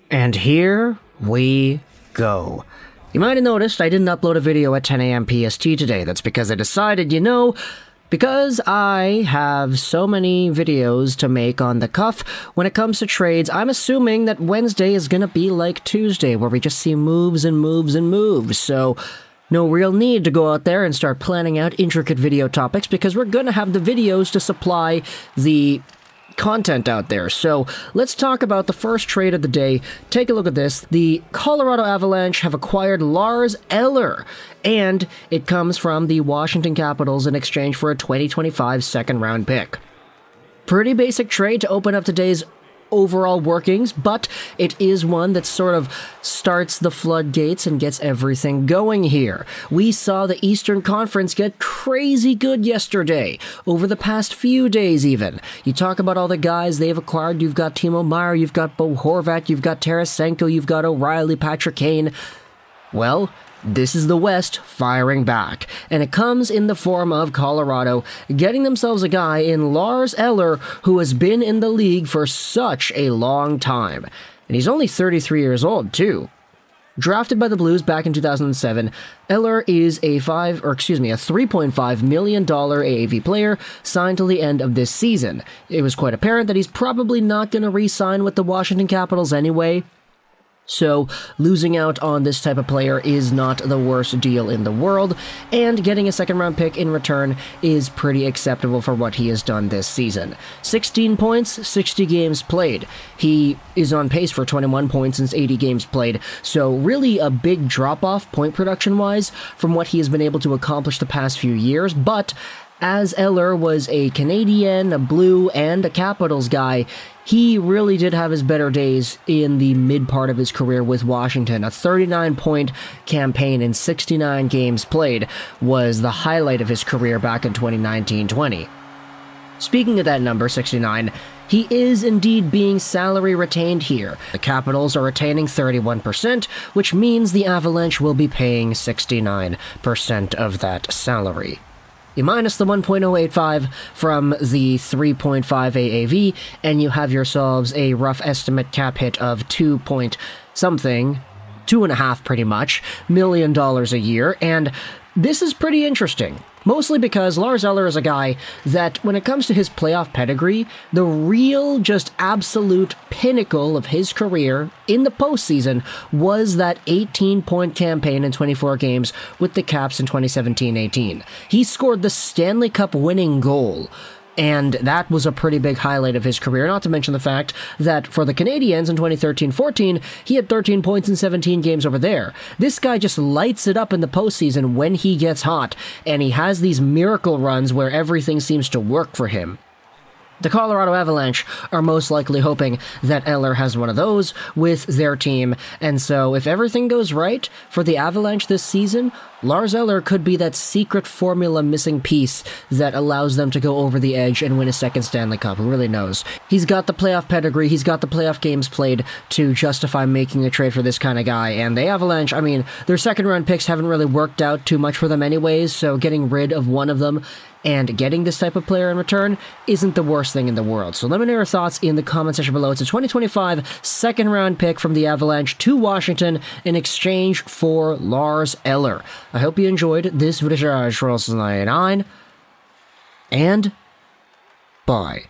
And here we go. You might have noticed I didn't upload a video at 10 a.m. PST today. That's because I decided, because I have so many videos to make on the cuff when it comes to trades, I'm assuming that Wednesday is going to be like Tuesday, where we just see moves and moves and moves. So no real need to go out there and start planning out intricate video topics, because we're going to have the videos to supply the content out there. So let's talk about the first trade of the day. Take a look at this. The Colorado Avalanche have acquired Lars Eller, and it comes from the Washington Capitals in exchange for a 2025 second-round pick. Pretty basic trade to open up today's overall workings, but it is one that sort of starts the floodgates and gets everything going here. We saw the Eastern Conference get crazy good yesterday, over the past few days even. You talk about all the guys they've acquired. You've got Timo Meier, you've got Bo Horvat, you've got Tarasenko, you've got O'Reilly, Patrick Kane. Well, this is the West firing back, and it comes in the form of Colorado getting themselves a guy in Lars Eller who has been in the league for such a long time. And he's only 33 years old, too. Drafted by the Blues back in 2007, Eller is a $3.5 million AAV player signed till the end of this season. It was quite apparent that he's probably not going to re-sign with the Washington Capitals anyway, so losing out on this type of player is not the worst deal in the world, and getting a second-round pick in return is pretty acceptable for what he has done this season. 16 points, 60 games played. He is on pace for 21 points in 80 games played, so really a big drop-off point production-wise from what he has been able to accomplish the past few years, but as Eller was a Canadian, a Blue, and a Capitals guy, he really did have his better days in the mid part of his career with Washington. A 39-point campaign in 69 games played was the highlight of his career back in 2019-20. Speaking of that number, 69, he is indeed being salary retained here. The Capitals are retaining 31%, which means the Avalanche will be paying 69% of that salary. You minus the 1.085 from the 3.5 AAV, and you have yourselves a rough estimate cap hit of 2.5 pretty much, $million a year, and this is pretty interesting. Mostly because Lars Eller is a guy that, when it comes to his playoff pedigree, the real, just absolute pinnacle of his career in the postseason was that 18-point campaign in 24 games with the Caps in 2017-18. He scored the Stanley Cup winning goal, and that was a pretty big highlight of his career, not to mention the fact that for the Canadiens in 2013-14, he had 13 points in 17 games over there. This guy just lights it up in the postseason when he gets hot, and he has these miracle runs where everything seems to work for him. The Colorado Avalanche are most likely hoping that Eller has one of those with their team, and so if everything goes right for the Avalanche this season, Lars Eller could be that secret formula missing piece that allows them to go over the edge and win a second Stanley Cup. Who really knows? He's got the playoff pedigree, he's got the playoff games played to justify making a trade for this kind of guy, and the Avalanche, their second-round picks haven't really worked out too much for them anyways, so getting rid of one of them and getting this type of player in return isn't the worst thing in the world. So let me know your thoughts in the comment section below. It's a 2025 second-round pick from the Avalanche to Washington in exchange for Lars Eller. I hope you enjoyed this video, Juraj, and bye.